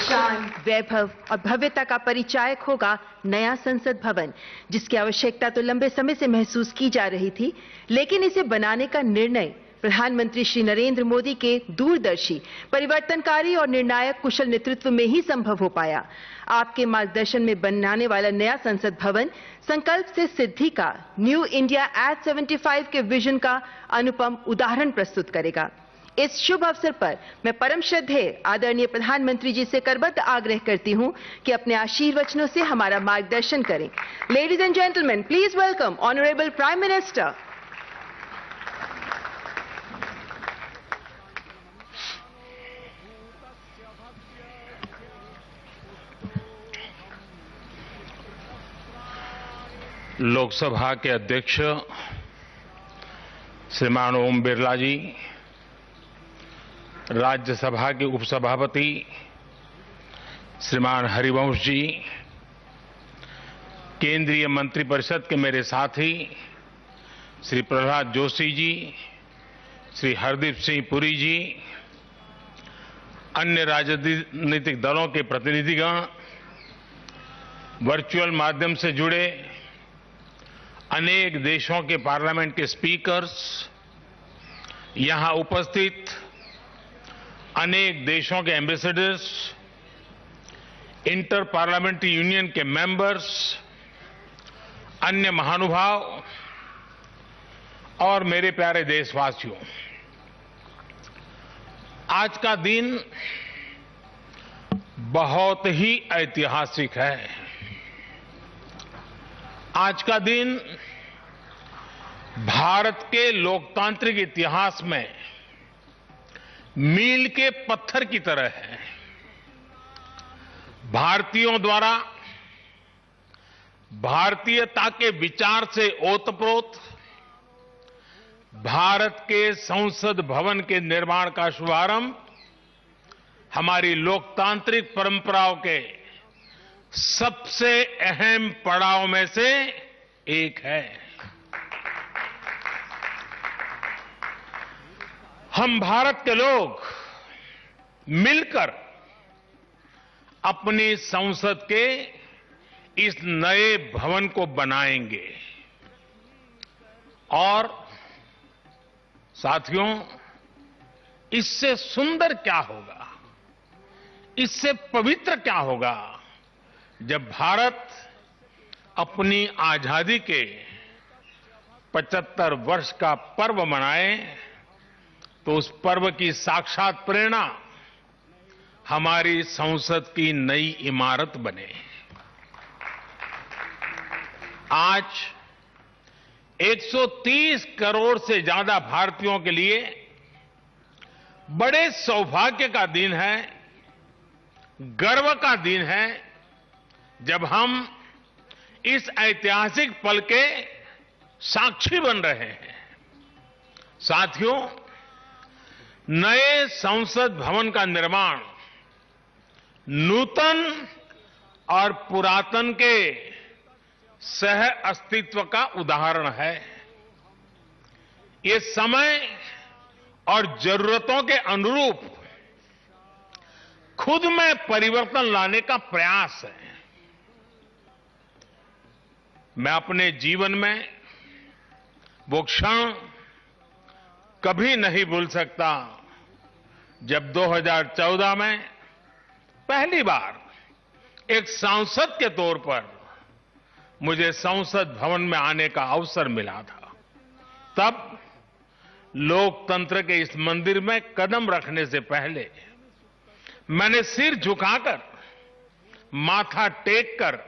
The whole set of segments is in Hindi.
शान, वैभव और भव्यता का परिचायक होगा नया संसद भवन, जिसकी आवश्यकता तो लंबे समय से महसूस की जा रही थी, लेकिन इसे बनाने का निर्णय प्रधानमंत्री श्री नरेंद्र मोदी के दूरदर्शी, परिवर्तनकारी और निर्णायक कुशल नेतृत्व में ही संभव हो पाया। आपके मार्गदर्शन में बनने वाला नया संसद भवन संकल्प से सिद्धि का, न्यू इंडिया एट 75 के विजन का अनुपम उदाहरण प्रस्तुत करेगा। इस शुभ अवसर पर मैं परम श्रद्धेय आदरणीय प्रधानमंत्री जी से करबद्ध आग्रह करती हूं कि अपने आशीर्वचनों से हमारा मार्गदर्शन करें। Ladies and gentleman, please welcome honourable prime minister. Lok Sabha के अध्यक्ष श्रीमान ओम बिरला जी, राज्यसभा के उपसभापति श्रीमान हरिवंश जी, केंद्रीय मंत्रिपरिषद के मेरे साथी श्री प्रहलाद जोशी जी, श्री हरदीप सिंह पुरी जी, अन्य राजनीतिक दलों के प्रतिनिधिगण, वर्चुअल माध्यम से जुड़े अनेक देशों के पार्लियामेंट के स्पीकर्स, यहां उपस्थित अनेक देशों के एम्बेसडर्स, इंटर पार्लियामेंट्री यूनियन के मेंबर्स, अन्य महानुभाव और मेरे प्यारे देशवासियों, आज का दिन बहुत ही ऐतिहासिक है। आज का दिन भारत के लोकतांत्रिक इतिहास में मील के पत्थर की तरह है। भारतीयों द्वारा भारतीयता के विचार से ओतप्रोत भारत के संसद भवन के निर्माण का शुभारंभ हमारी लोकतांत्रिक परंपराओं के सबसे अहम पड़ाव में से एक है। हम भारत के लोग मिलकर अपनी संसद के इस नए भवन को बनाएंगे और साथियों, इससे सुंदर क्या होगा, इससे पवित्र क्या होगा जब भारत अपनी आजादी के 75 वर्ष का पर्व मनाए, तो उस पर्व की साक्षात प्रेरणा हमारी संसद की नई इमारत बने। आज 130 करोड़ से ज्यादा भारतीयों के लिए बड़े सौभाग्य का दिन है, गर्व का दिन है, जब हम इस ऐतिहासिक पल के साक्षी बन रहे हैं। साथियों, नए संसद भवन का निर्माण नूतन और पुरातन के सह अस्तित्व का उदाहरण है। ये समय और जरूरतों के अनुरूप खुद में परिवर्तन लाने का प्रयास है। मैं अपने जीवन में वो क्षण कभी नहीं भूल सकता जब 2014 में पहली बार एक सांसद के तौर पर मुझे संसद भवन में आने का अवसर मिला था। तब लोकतंत्र के इस मंदिर में कदम रखने से पहले मैंने सिर झुकाकर, माथा टेककर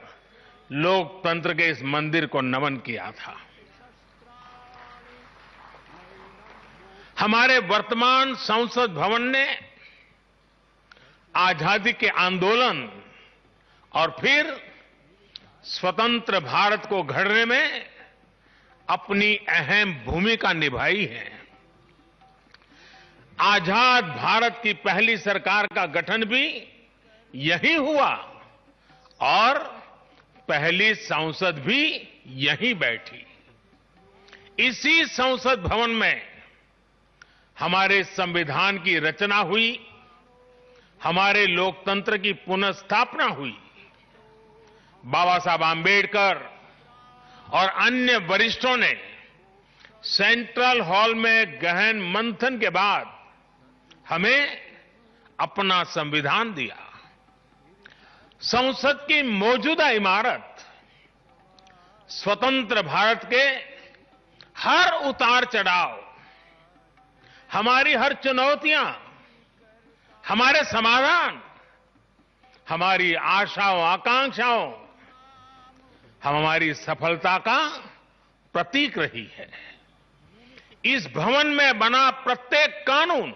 लोकतंत्र के इस मंदिर को नमन किया था। हमारे वर्तमान संसद भवन ने आजादी के आंदोलन और फिर स्वतंत्र भारत को गढ़ने में अपनी अहम भूमिका निभाई है। आजाद भारत की पहली सरकार का गठन भी यही हुआ और पहली संसद भी यहीं बैठी। इसी संसद भवन में हमारे संविधान की रचना हुई, हमारे लोकतंत्र की पुनर्स्थापना हुई। बाबा साहब आम्बेडकर और अन्य वरिष्ठों ने सेंट्रल हॉल में गहन मंथन के बाद हमें अपना संविधान दिया। संसद की मौजूदा इमारत स्वतंत्र भारत के हर उतार चढ़ाव, हमारी हर चुनौतियां, हमारे समाधान, हमारी आशाओं आकांक्षाओं, हमारी सफलता का प्रतीक रही है। इस भवन में बना प्रत्येक कानून,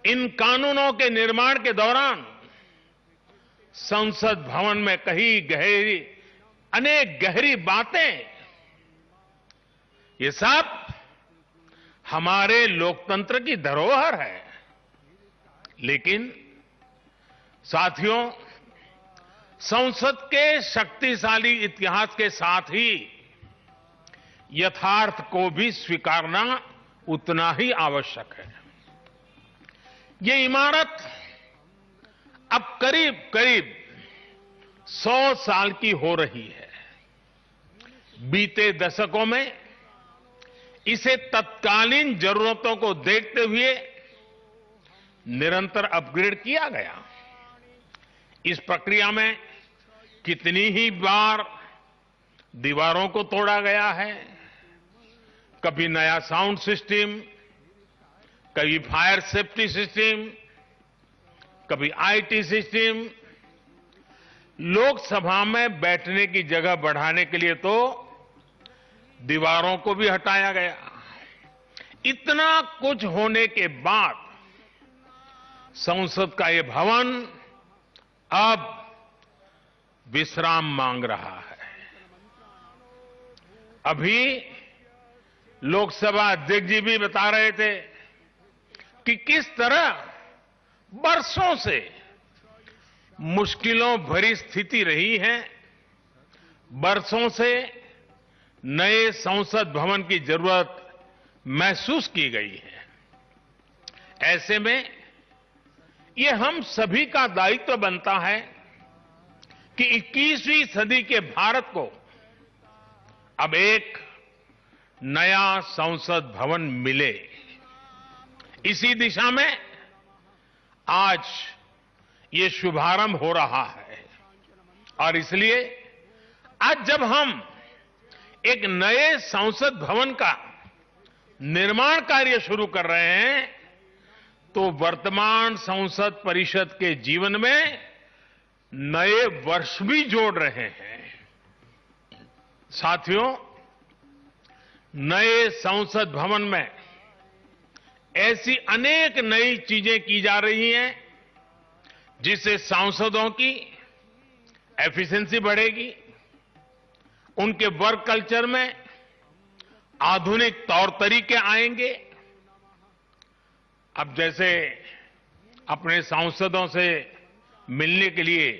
इन कानूनों के निर्माण के दौरान संसद भवन में कही अनेक गहरी बातें, ये सब हमारे लोकतंत्र की धरोहर है। लेकिन साथियों, संसद के शक्तिशाली इतिहास के साथ ही यथार्थ को भी स्वीकारना उतना ही आवश्यक है। ये इमारत अब करीब करीब 100 साल की हो रही है। बीते दशकों में इसे तत्कालीन जरूरतों को देखते हुए निरंतर अपग्रेड किया गया। इस प्रक्रिया में कितनी ही बार दीवारों को तोड़ा गया है, कभी नया साउंड सिस्टम, कभी फायर सेफ्टी सिस्टम, कभी आईटी सिस्टम। लोकसभा में बैठने की जगह बढ़ाने के लिए तो दीवारों को भी हटाया गया। इतना कुछ होने के बाद संसद का ये भवन अब विश्राम मांग रहा है। अभी लोकसभा अध्यक्ष जी भी बता रहे थे कि किस तरह बरसों से मुश्किलों भरी स्थिति रही है। बरसों से नए संसद भवन की जरूरत महसूस की गई है। ऐसे में ये हम सभी का दायित्व बनता है कि 21वीं सदी के भारत को अब एक नया संसद भवन मिले। इसी दिशा में आज ये शुभारंभ हो रहा है और इसलिए आज जब हम एक नए संसद भवन का निर्माण कार्य शुरू कर रहे हैं तो वर्तमान संसद परिषद के जीवन में नए वर्ष भी जोड़ रहे हैं। साथियों, नए संसद भवन में ऐसी अनेक नई चीजें की जा रही हैं जिससे सांसदों की एफिशिएंसी बढ़ेगी, उनके वर्क कल्चर में आधुनिक तौर तरीके आएंगे। अब जैसे अपने सांसदों से मिलने के लिए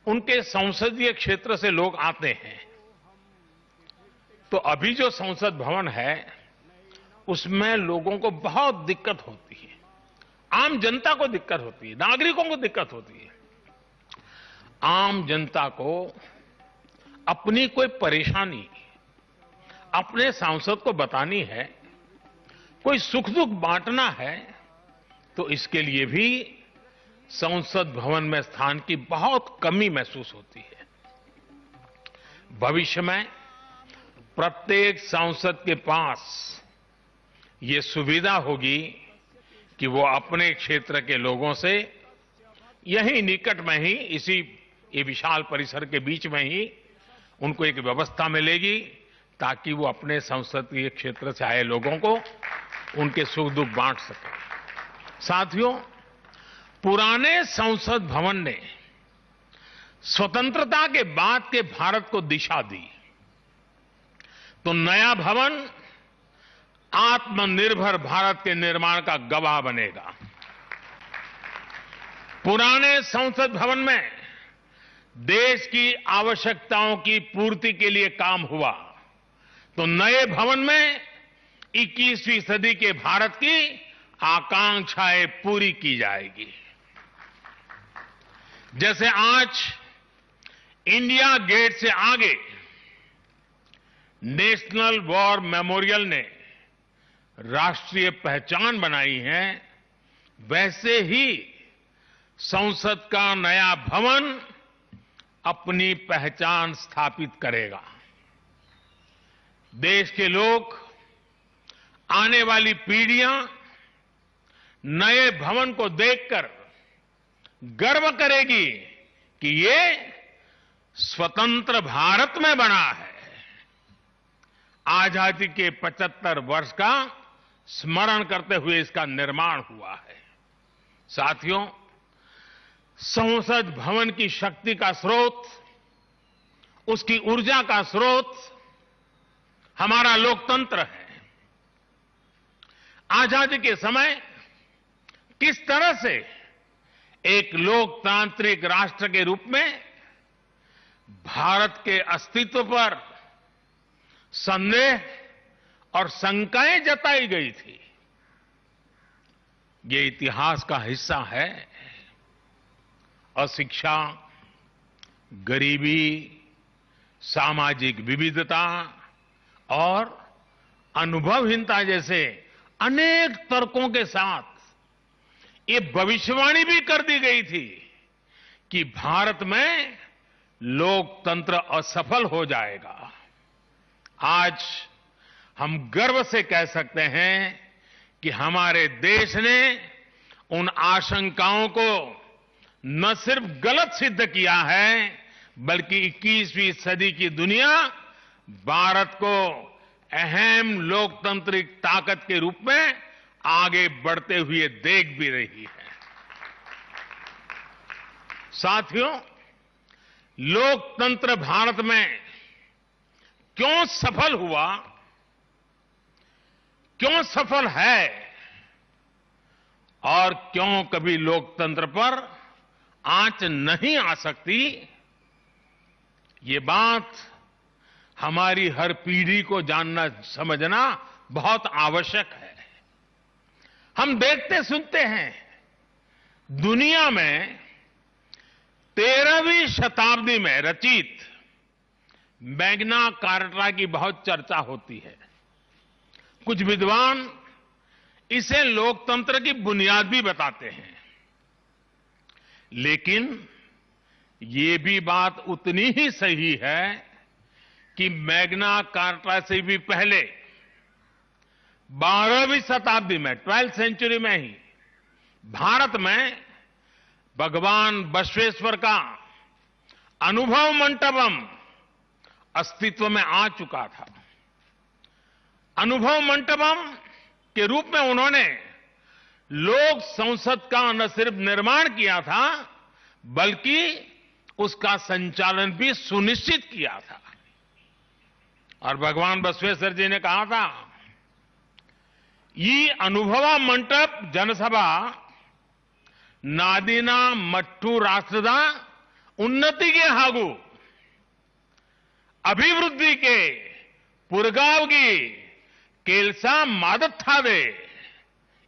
उनके संसदीय क्षेत्र से लोग आते हैं, तो अभी जो संसद भवन है उसमें लोगों को बहुत दिक्कत होती है। आम जनता को दिक्कत होती है, नागरिकों को दिक्कत होती है। आम जनता को अपनी कोई परेशानी अपने सांसद को बतानी है, कोई सुख दुख बांटना है, तो इसके लिए भी संसद भवन में स्थान की बहुत कमी महसूस होती है। भविष्य में प्रत्येक सांसद के पास ये सुविधा होगी कि वो अपने क्षेत्र के लोगों से यहीं निकट में ही, इसी ये विशाल परिसर के बीच में ही उनको एक व्यवस्था मिलेगी ताकि वो अपने संसदीय क्षेत्र से आए लोगों को उनके सुख दुख बांट सके। साथियों, पुराने संसद भवन ने स्वतंत्रता के बाद के भारत को दिशा दी, तो नया भवन आत्मनिर्भर भारत के निर्माण का गवाह बनेगा। पुराने संसद भवन में देश की आवश्यकताओं की पूर्ति के लिए काम हुआ, तो नए भवन में 21वीं सदी के भारत की आकांक्षाएं पूरी की जाएगी। जैसे आज इंडिया गेट से आगे नेशनल वॉर मेमोरियल ने राष्ट्रीय पहचान बनाई है, वैसे ही संसद का नया भवन अपनी पहचान स्थापित करेगा। देश के लोग, आने वाली पीढ़ियां नए भवन को देखकर गर्व करेगी कि ये स्वतंत्र भारत में बना है। आजादी के 75 वर्ष का स्मरण करते हुए इसका निर्माण हुआ है। साथियों, संसद भवन की शक्ति का स्रोत, उसकी ऊर्जा का स्रोत हमारा लोकतंत्र है। आजादी के समय किस तरह से एक लोकतांत्रिक राष्ट्र के रूप में भारत के अस्तित्व पर संदेह और शंकाएं जताई गई थी, ये इतिहास का हिस्सा है। अशिक्षा, गरीबी, सामाजिक विविधता और अनुभवहीनता जैसे अनेक तर्कों के साथ ये भविष्यवाणी भी कर दी गई थी कि भारत में लोकतंत्र असफल हो जाएगा। आज हम गर्व से कह सकते हैं कि हमारे देश ने उन आशंकाओं को न सिर्फ गलत सिद्ध किया है, बल्कि 21वीं सदी की दुनिया भारत को अहम लोकतांत्रिक ताकत के रूप में आगे बढ़ते हुए देख भी रही है। साथियों, लोकतंत्र भारत में क्यों सफल हुआ, क्यों सफल है और क्यों कभी लोकतंत्र पर आंच नहीं आ सकती, ये बात हमारी हर पीढ़ी को जानना समझना बहुत आवश्यक है। हम देखते सुनते हैं, दुनिया में 13वीं शताब्दी में रचित मैग्ना कार्टा की बहुत चर्चा होती है। कुछ विद्वान इसे लोकतंत्र की बुनियाद भी बताते हैं, लेकिन ये भी बात उतनी ही सही है कि मैग्ना कार्टा से भी पहले 12वीं शताब्दी में, 12th सेंचुरी में ही भारत में भगवान बसवेश्वर का अनुभव मंटपम अस्तित्व में आ चुका था। अनुभव मंटपम के रूप में उन्होंने लोक संसद का न सिर्फ निर्माण किया था, बल्कि उसका संचालन भी सुनिश्चित किया था। और भगवान बसवेश्वर जी ने कहा था, ಈ ಅನುಭವ ಮಂಟಪ ಜನಸಭಾ ನಾದಿನ ಮಟ್ಟು ರಾಷ್ಟ್ರದ ಉನ್ನತಿಗೆ ಹಾಗೂ ಅಭಿವೃದ್ಧಿಗೆ ಪುರಗಾವಗಿ ಕೆಲಸ ಮಾಡುತ್ತದೆ।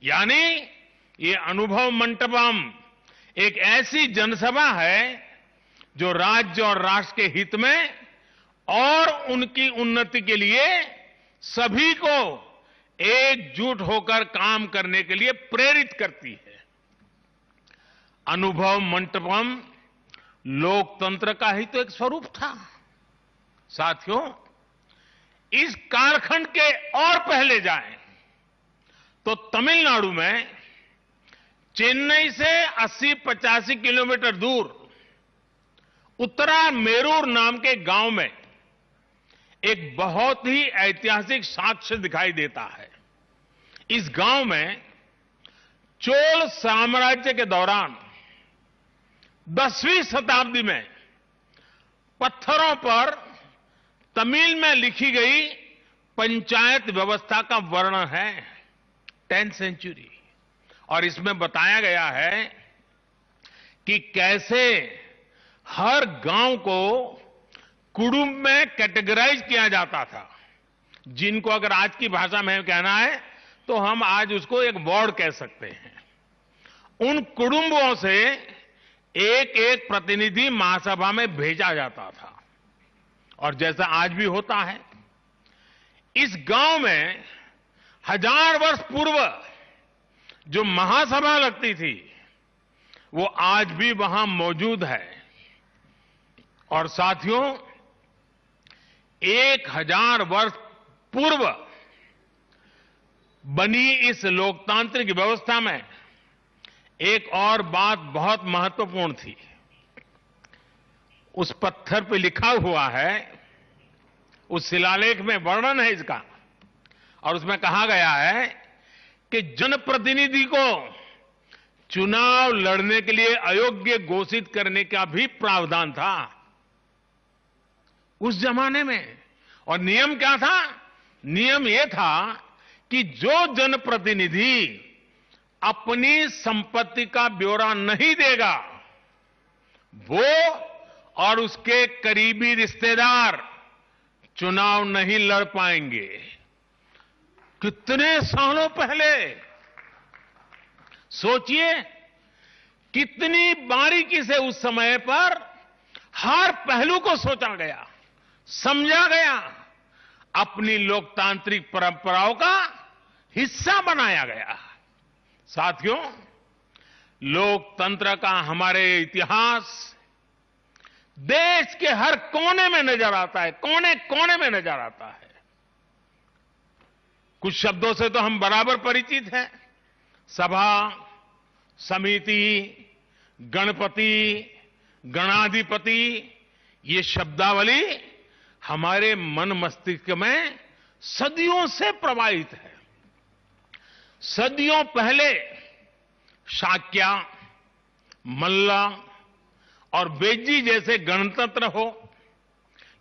यानी ये अनुभव मंटपम एक ऐसी जनसभा है जो राज्य और राष्ट्र के हित में और उनकी उन्नति के लिए सभी को एकजुट होकर काम करने के लिए प्रेरित करती है। अनुभव मंटपम लोकतंत्र का ही तो एक स्वरूप था। साथियों, इस कालखंड के और पहले जाएं तो तमिलनाडु में चेन्नई से 80-85 किलोमीटर दूर उत्तरा मेरूर नाम के गांव में एक बहुत ही ऐतिहासिक साक्ष्य दिखाई देता है। इस गांव में चोल साम्राज्य के दौरान 10वीं शताब्दी में पत्थरों पर तमिल में लिखी गई पंचायत व्यवस्था का वर्णन है, 10th सेंचुरी। और इसमें बताया गया है कि कैसे हर गांव को कुटुंब में कैटेगराइज किया जाता था, जिनको अगर आज की भाषा में कहना है तो हम आज उसको एक वार्ड कह सकते हैं। उन कुटुंबों से एक एक प्रतिनिधि महासभा में भेजा जाता था और जैसा आज भी होता है, इस गांव में 1000 वर्ष पूर्व जो महासभा लगती थी वो आज भी वहां मौजूद है। और साथियों, 1000 वर्ष पूर्व बनी इस लोकतांत्रिक व्यवस्था में एक और बात बहुत महत्वपूर्ण थी। उस पत्थर पे लिखा हुआ है, उस शिलालेख में वर्णन है इसका, और उसमें कहा गया है कि जनप्रतिनिधि को चुनाव लड़ने के लिए अयोग्य घोषित करने का भी प्रावधान था उस जमाने में। और नियम क्या था? नियम यह था कि जो जनप्रतिनिधि अपनी संपत्ति का ब्यौरा नहीं देगा, वो और उसके करीबी रिश्तेदार चुनाव नहीं लड़ पाएंगे। कितने सालों पहले, सोचिए कितनी बारीकी से उस समय पर हर पहलू को सोचा गया, समझा गया, अपनी लोकतांत्रिक परंपराओं का हिस्सा बनाया गया। साथियों, लोकतंत्र का हमारे इतिहास देश के हर कोने में नजर आता है, कोने कोने में नजर आता है। कुछ शब्दों से तो हम बराबर परिचित हैं। सभा, समिति, गणपति, गणाधिपति, ये शब्दावली हमारे मन मस्तिष्क में सदियों से प्रवाहित है। सदियों पहले शाक्य, मल्ल और बेज्जी जैसे गणतंत्र हो,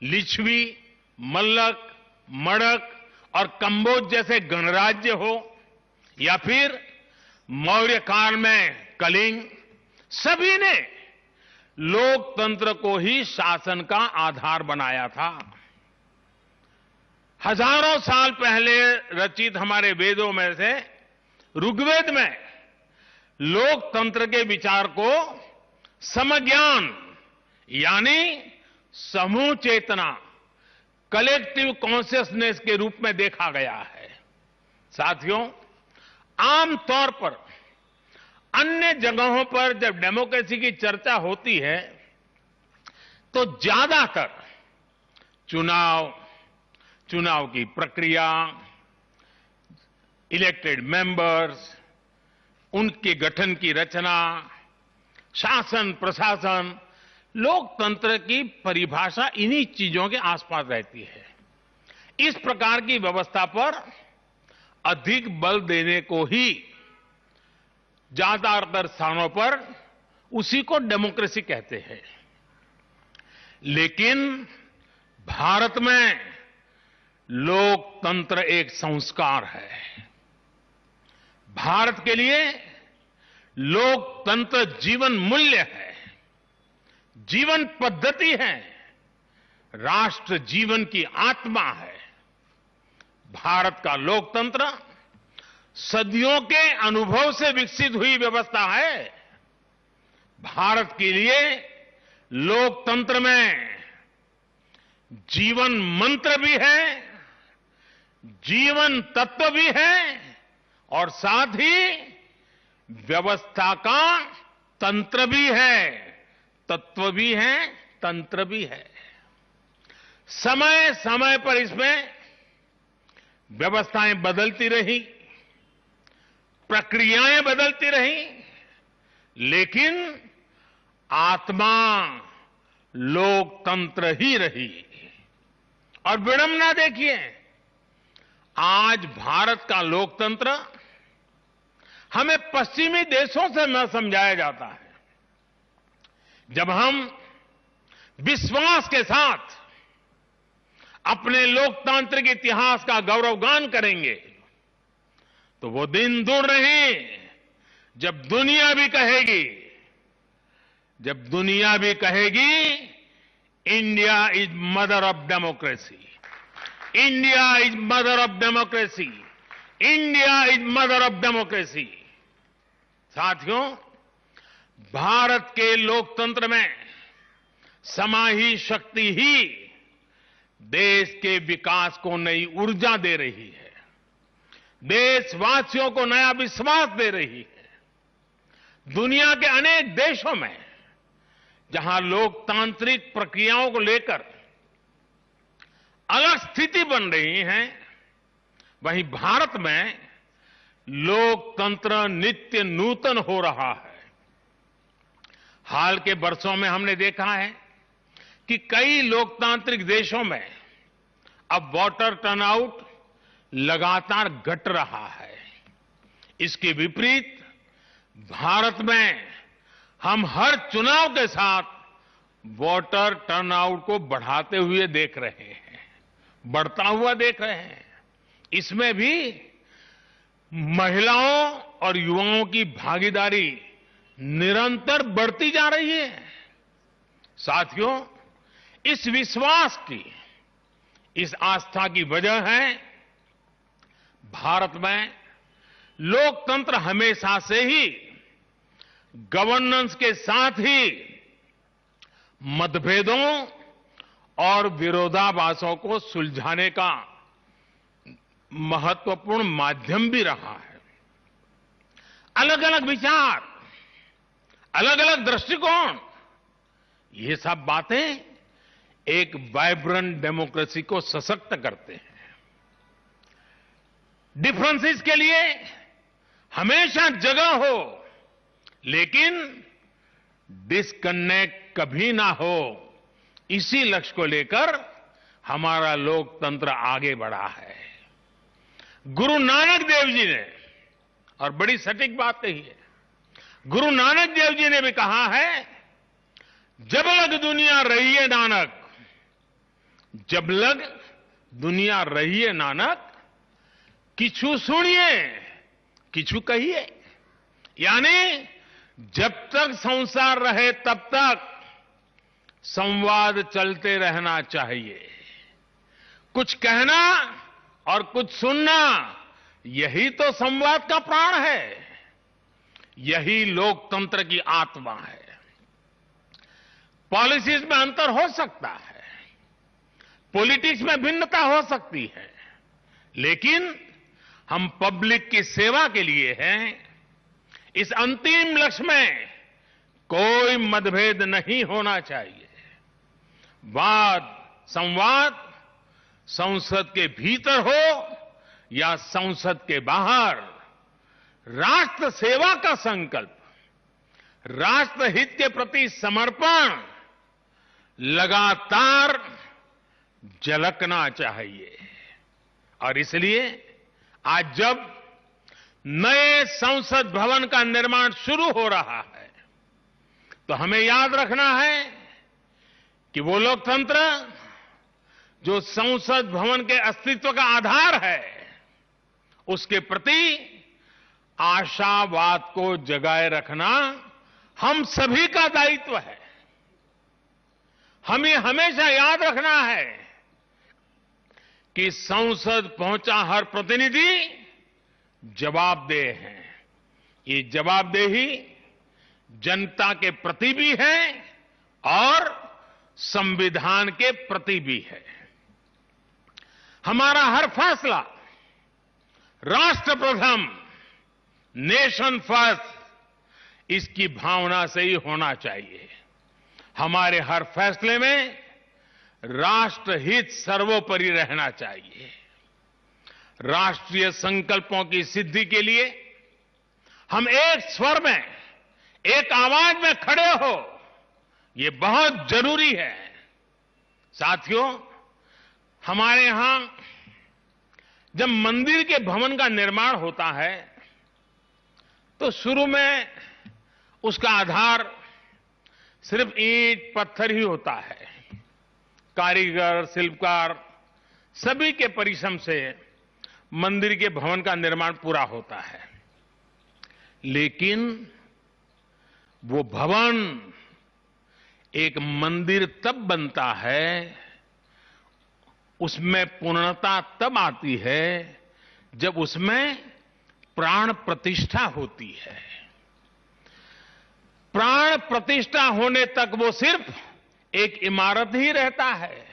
लिच्छवी, मल्लक, मड़क और कंबोज जैसे गणराज्य हो, या फिर मौर्य काल में कलिंग, सभी ने लोकतंत्र को ही शासन का आधार बनाया था। हजारों साल पहले रचित हमारे वेदों में से ऋग्वेद में लोकतंत्र के विचार को समज्ञान यानी समूह चेतना, कलेक्टिव कॉन्शियसनेस के रूप में देखा गया है। साथियों, आमतौर पर अन्य जगहों पर जब डेमोक्रेसी की चर्चा होती है तो ज्यादातर चुनाव की प्रक्रिया, इलेक्टेड मेंबर्स, उनके गठन की रचना, शासन प्रशासन, लोकतंत्र की परिभाषा इन्हीं चीजों के आसपास रहती है। इस प्रकार की व्यवस्था पर अधिक बल देने को ही ज्यादातर स्थानों पर उसी को डेमोक्रेसी कहते हैं। लेकिन भारत में लोकतंत्र एक संस्कार है। भारत के लिए लोकतंत्र जीवन मूल्य है, जीवन पद्धति है, राष्ट्र जीवन की आत्मा है। भारत का लोकतंत्र सदियों के अनुभव से विकसित हुई व्यवस्था है। भारत के लिए लोकतंत्र में जीवन मंत्र भी है, जीवन तत्व भी है और साथ ही व्यवस्था का तंत्र भी है, तत्व भी है, तंत्र भी है। समय समय पर इसमें व्यवस्थाएं बदलती रही, प्रक्रियाएं बदलती रही, लेकिन आत्मा लोकतंत्र ही रही। और विडंबना देखिए, आज भारत का लोकतंत्र हमें पश्चिमी देशों से न समझाया जाता है। जब हम विश्वास के साथ अपने लोकतांत्रिक इतिहास का गौरवगान करेंगे तो वो दिन दूर नहीं जब दुनिया भी कहेगी India is mother of democracy, India is mother of democracy, India is mother of democracy. साथियों, भारत के लोकतंत्र में समाही शक्ति ही देश के विकास को नई ऊर्जा दे रही है, देशवासियों को नया विश्वास दे रही है। दुनिया के अनेक देशों में जहां लोकतांत्रिक प्रक्रियाओं को लेकर अलग स्थिति बन रही है, वहीं भारत में लोकतंत्र नित्य नूतन हो रहा है। हाल के वर्षों में हमने देखा है कि कई लोकतांत्रिक देशों में अब वोटर टर्नआउट लगातार घट रहा है। इसके विपरीत भारत में हम हर चुनाव के साथ वोटर टर्नआउट को बढ़ाते हुए देख रहे हैं, बढ़ता हुआ देख रहे हैं। इसमें भी महिलाओं और युवाओं की भागीदारी निरंतर बढ़ती जा रही है। साथियों, इस विश्वास की, इस आस्था की वजह है भारत में लोकतंत्र हमेशा से ही गवर्नेंस के साथ ही मतभेदों और विरोधाभासों को सुलझाने का महत्वपूर्ण माध्यम भी रहा है। अलग अलग विचार, अलग अलग दृष्टिकोण, ये सब बातें एक वाइब्रेंट डेमोक्रेसी को सशक्त करते हैं। डिफरेंसेस के लिए हमेशा जगह हो, लेकिन डिस्कनेक्ट कभी ना हो, इसी लक्ष्य को लेकर हमारा लोकतंत्र आगे बढ़ा है। गुरु नानक देव जी ने, और बड़ी सटीक बात कही है, गुरु नानक देव जी ने भी कहा है, जब लग दुनिया रही है नानक, जब लग दुनिया रही है नानक, किछु सुनिए किछु कहिए। यानी जब तक संसार रहे तब तक संवाद चलते रहना चाहिए। कुछ कहना और कुछ सुनना, यही तो संवाद का प्राण है, यही लोकतंत्र की आत्मा है। पॉलिसीज में अंतर हो सकता है, पॉलिटिक्स में भिन्नता हो सकती है, लेकिन हम पब्लिक की सेवा के लिए हैं। इस अंतिम लक्ष्य में कोई मतभेद नहीं होना चाहिए। वाद संवाद संसद के भीतर हो या संसद के बाहर, राष्ट्र सेवा का संकल्प, राष्ट्रहित के प्रति समर्पण लगातार झलकना चाहिए। और इसलिए आज जब नए संसद भवन का निर्माण शुरू हो रहा है, तो हमें याद रखना है कि वो लोकतंत्र जो संसद भवन के अस्तित्व का आधार है, उसके प्रति आशावाद को जगाए रखना हम सभी का दायित्व है। हमें हमेशा याद रखना है कि संसद पहुंचा हर प्रतिनिधि जवाबदेह है। ये जवाबदेही जनता के प्रति भी है और संविधान के प्रति भी है। हमारा हर फैसला राष्ट्र प्रथम, नेशन फर्स्ट, इसकी भावना से ही होना चाहिए। हमारे हर फैसले में राष्ट्रहित सर्वोपरि रहना चाहिए। राष्ट्रीय संकल्पों की सिद्धि के लिए हम एक स्वर में, एक आवाज में खड़े हो, ये बहुत जरूरी है। साथियों, हमारे यहां जब मंदिर के भवन का निर्माण होता है, तो शुरू में उसका आधार सिर्फ ईंट पत्थर ही होता है। कारीगर, शिल्पकार सभी के परिश्रम से मंदिर के भवन का निर्माण पूरा होता है। लेकिन वो भवन एक मंदिर तब बनता है, उसमें पूर्णता तब आती है जब उसमें प्राण प्रतिष्ठा होती है। प्राण प्रतिष्ठा होने तक वो सिर्फ एक इमारत ही रहता है।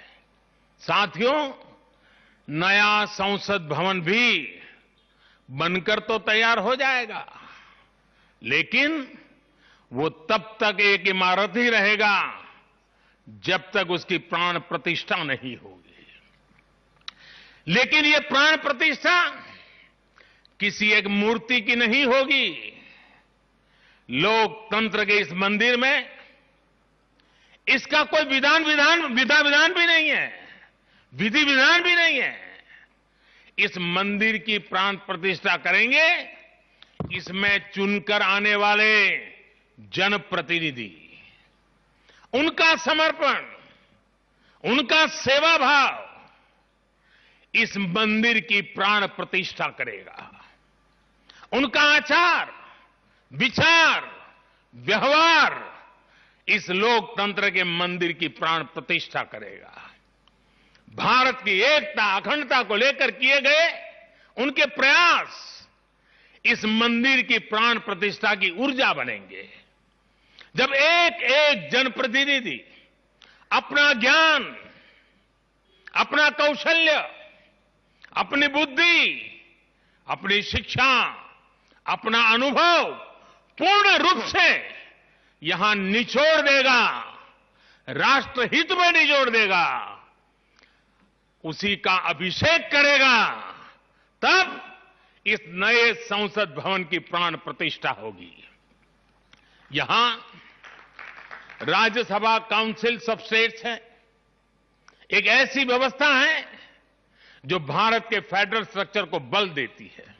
साथियों, नया संसद भवन भी बनकर तो तैयार हो जाएगा, लेकिन वो तब तक एक इमारत ही रहेगा जब तक उसकी प्राण प्रतिष्ठा नहीं होगी। लेकिन ये प्राण प्रतिष्ठा किसी एक मूर्ति की नहीं होगी। लोकतंत्र के इस मंदिर में इसका कोई विधा विधान भी नहीं है, विधि विधान भी नहीं है। इस मंदिर की प्राण प्रतिष्ठा करेंगे इसमें चुनकर आने वाले जनप्रतिनिधि, उनका समर्पण, उनका सेवा भाव इस मंदिर की प्राण प्रतिष्ठा करेगा। उनका आचार, विचार, व्यवहार इस लोकतंत्र के मंदिर की प्राण प्रतिष्ठा करेगा। भारत की एकता, अखंडता को लेकर किए गए उनके प्रयास इस मंदिर की प्राण प्रतिष्ठा की ऊर्जा बनेंगे। जब एक एक जनप्रतिनिधि अपना ज्ञान, अपना कौशल्य, अपनी बुद्धि, अपनी शिक्षा, अपना अनुभव पूर्ण रूप से यहां निचोड़ देगा, राष्ट्रहित में निचोड़ देगा, उसी का अभिषेक करेगा, तब इस नए संसद भवन की प्राण प्रतिष्ठा होगी। यहां राज्यसभा काउंसिल ऑफ स्टेट्स है, एक ऐसी व्यवस्था है जो भारत के फेडरल स्ट्रक्चर को बल देती है।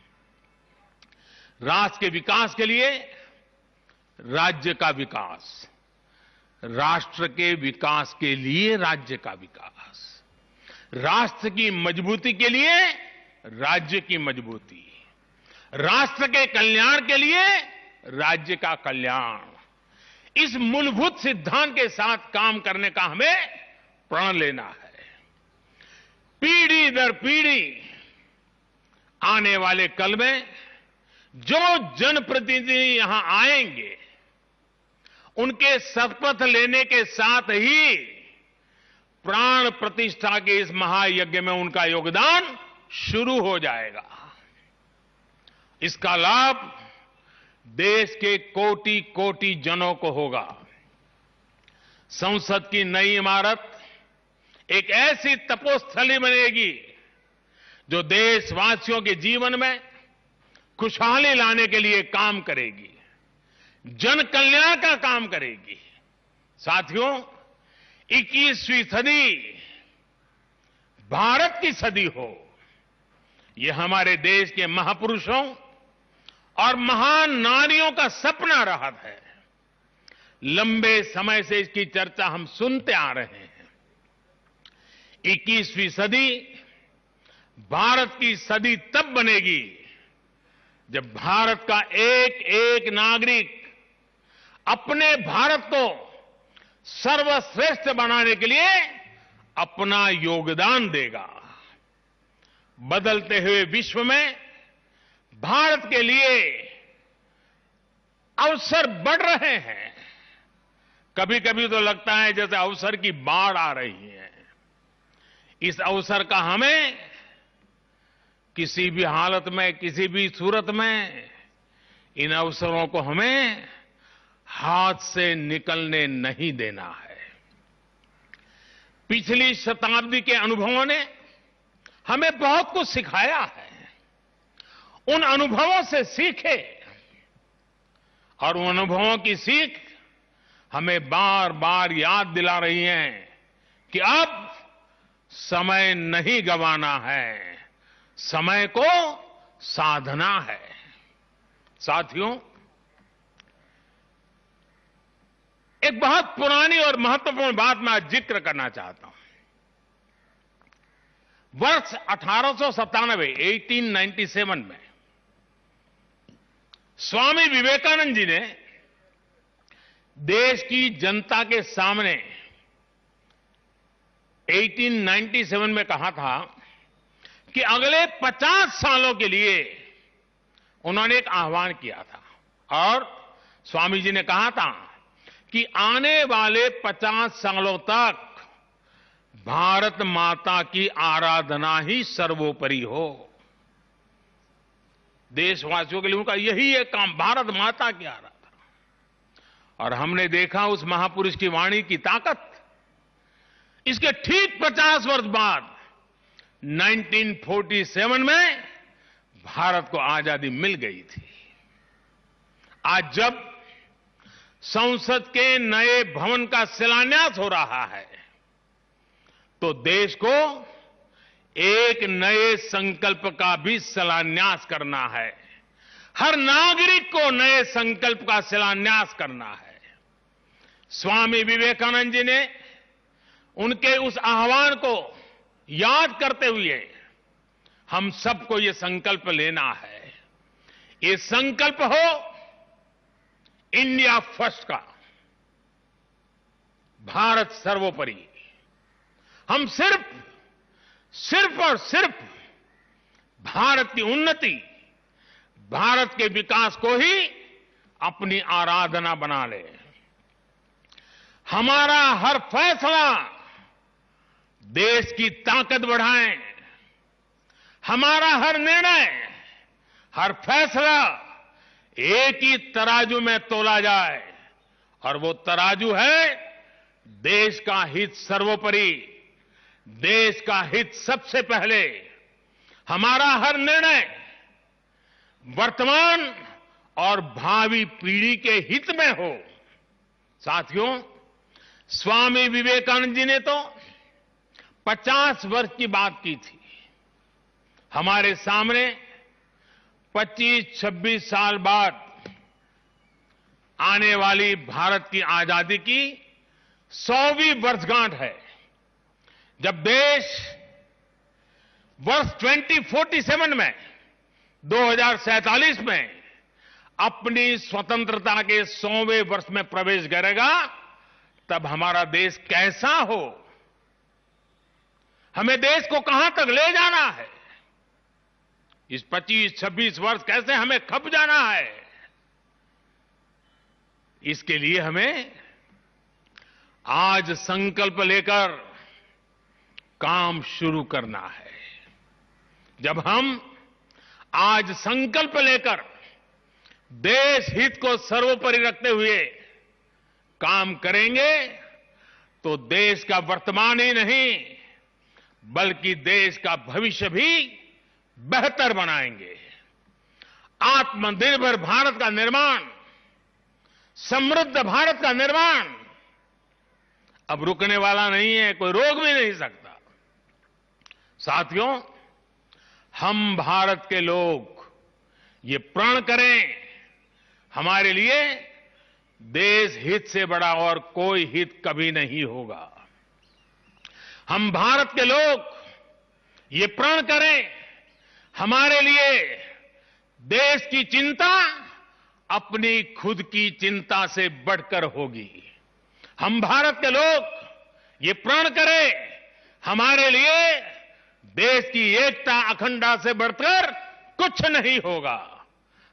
राष्ट्र के विकास के लिए राज्य का विकास, राष्ट्र के विकास के लिए राज्य का विकास, राष्ट्र की मजबूती के लिए राज्य की मजबूती, राष्ट्र के कल्याण के लिए राज्य का कल्याण, इस मूलभूत सिद्धांत के साथ काम करने का हमें प्रण लेना है। पीढ़ी दर पीढ़ी आने वाले कल में जो जनप्रतिनिधि यहां आएंगे, उनके शपथ लेने के साथ ही प्राण प्रतिष्ठा के इस महायज्ञ में उनका योगदान शुरू हो जाएगा। इसका लाभ देश के कोटि कोटि जनों को होगा। संसद की नई इमारत एक ऐसी तपोस्थली बनेगी जो देशवासियों के जीवन में खुशहाली लाने के लिए काम करेगी, जन कल्याण का काम करेगी। साथियों, 21वीं सदी भारत की सदी हो, यह हमारे देश के महापुरुषों और महान नारियों का सपना रहा है। लंबे समय से इसकी चर्चा हम सुनते आ रहे हैं। 21वीं सदी भारत की सदी तब बनेगी जब भारत का एक एक नागरिक अपने भारत को सर्वश्रेष्ठ बनाने के लिए अपना योगदान देगा। बदलते हुए विश्व में भारत के लिए अवसर बढ़ रहे हैं। कभी कभी तो लगता है जैसे अवसर की बाढ़ आ रही है। इस अवसर का हमें किसी भी हालत में, किसी भी सूरत में इन अवसरों को हमें हाथ से निकलने नहीं देना है। पिछली शताब्दी के अनुभवों ने हमें बहुत कुछ सिखाया है। उन अनुभवों से सीखे और उन अनुभवों की सीख हमें बार बार याद दिला रही है कि अब समय नहीं गंवाना है, समय को साधना है। साथियों, एक बहुत पुरानी और महत्वपूर्ण बात मैं आज जिक्र करना चाहता हूं। वर्ष 1897 में स्वामी विवेकानंद जी ने देश की जनता के सामने 1897 में कहा था कि अगले 50 सालों के लिए उन्होंने एक आह्वान किया था और स्वामी जी ने कहा था कि आने वाले 50 सालों तक भारत माता की आराधना ही सर्वोपरि हो। देशवासियों के लिए उनका यही एक काम, भारत माता की आराधना। और हमने देखा उस महापुरुष की वाणी की ताकत। इसके ठीक 50 वर्ष बाद 1947 में भारत को आजादी मिल गई थी। आज जब संसद के नए भवन का शिलान्यास हो रहा है तो देश को एक नए संकल्प का भी शिलान्यास करना है। हर नागरिक को नए संकल्प का शिलान्यास करना है। स्वामी विवेकानंद जी ने उनके उस आह्वान को याद करते हुए हम सबको ये संकल्प लेना है। ये संकल्प हो इंडिया फर्स्ट का, भारत सर्वोपरि। हम सिर्फ और सिर्फ भारत की उन्नति, भारत के विकास को ही अपनी आराधना बना ले। हमारा हर फैसला देश की ताकत बढ़ाए। हमारा हर निर्णय, हर फैसला एक ही तराजू में तोला जाए और वो तराजू है देश का हित सर्वोपरि, देश का हित सबसे पहले। हमारा हर निर्णय वर्तमान और भावी पीढ़ी के हित में हो। साथियों, स्वामी विवेकानंद जी ने तो 50 वर्ष की बात की थी। हमारे सामने 25-26 साल बाद आने वाली भारत की आजादी की 100वीं वर्षगांठ है, जब देश वर्ष 2047 में 2047 में अपनी स्वतंत्रता के 100वें वर्ष में प्रवेश करेगा। तब हमारा देश कैसा हो, हमें देश को कहां तक ले जाना है, इस 25-26 वर्ष कैसे हमें खप जाना है, इसके लिए हमें आज संकल्प लेकर काम शुरू करना है। जब हम आज संकल्प लेकर देश हित को सर्वोपरि रखते हुए काम करेंगे तो देश का वर्तमान ही नहीं बल्कि देश का भविष्य भी बेहतर बनाएंगे। आत्मनिर्भर भारत का निर्माण, समृद्ध भारत का निर्माण अब रुकने वाला नहीं है, कोई रोक भी नहीं सकता। साथियों, हम भारत के लोग ये प्रण करें, हमारे लिए देश हित से बड़ा और कोई हित कभी नहीं होगा। हम भारत के लोग ये प्रण करें, हमारे लिए देश की चिंता अपनी खुद की चिंता से बढ़कर होगी। हम भारत के लोग ये प्रण करें, हमारे लिए देश की एकता अखंडता से बढ़कर कुछ नहीं होगा।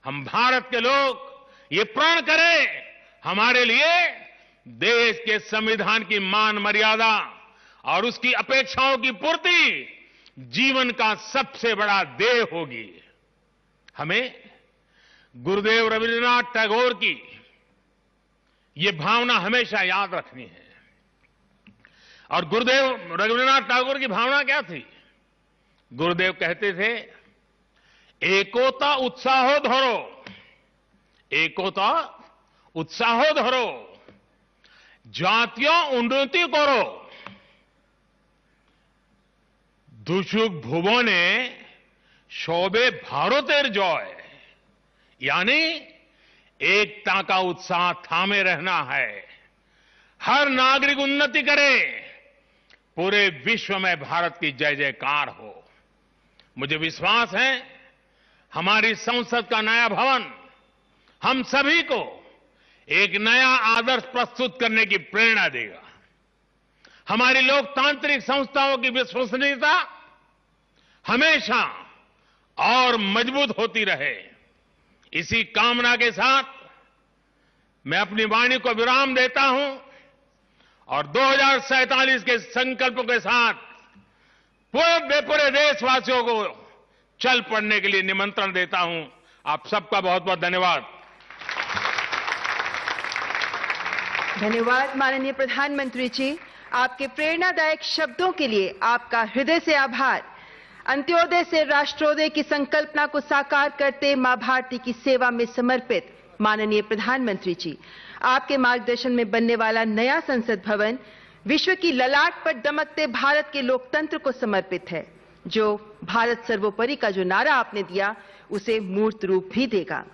हम भारत के लोग ये प्रण करें, हमारे लिए देश के संविधान की मान मर्यादा और उसकी अपेक्षाओं की पूर्ति जीवन का सबसे बड़ा ध्येय होगी। हमें गुरुदेव रविन्द्रनाथ टैगोर की ये भावना हमेशा याद रखनी है। और गुरुदेव रविन्द्रनाथ टैगोर की भावना क्या थी? गुरुदेव कहते थे, एकोता उत्साहो धरो, एकोता उत्साहो धरो, জাতীয় উন্নতি করো, দুষুক ভুবনে সবে ভারতের জয়। यानी एकता का उत्साह थामे रहना है। हर नागरिक उन्नति करे, पूरे विश्व में भारत की जय जयकार हो। मुझे विश्वास है हमारी संसद का नया भवन हम सभी को एक नया आदर्श प्रस्तुत करने की प्रेरणा देगा। हमारी लोकतांत्रिक संस्थाओं की विश्वसनीयता हमेशा और मजबूत होती रहे, इसी कामना के साथ मैं अपनी वाणी को विराम देता हूं और 2047 के संकल्प के साथ पूरे देशवासियों को चल पड़ने के लिए निमंत्रण देता हूं। आप सबका बहुत बहुत धन्यवाद। धन्यवाद माननीय प्रधानमंत्री जी, आपके प्रेरणादायक शब्दों के लिए आपका हृदय से आभार। अंत्योदय से राष्ट्रोदय की संकल्पना को साकार करते मां भारती की सेवा में समर्पित माननीय प्रधानमंत्री जी, आपके मार्गदर्शन में बनने वाला नया संसद भवन विश्व की ललाट पर दमकते भारत के लोकतंत्र को समर्पित है, जो भारत सर्वोपरि का जो नारा आपने दिया उसे मूर्त रूप भी देगा।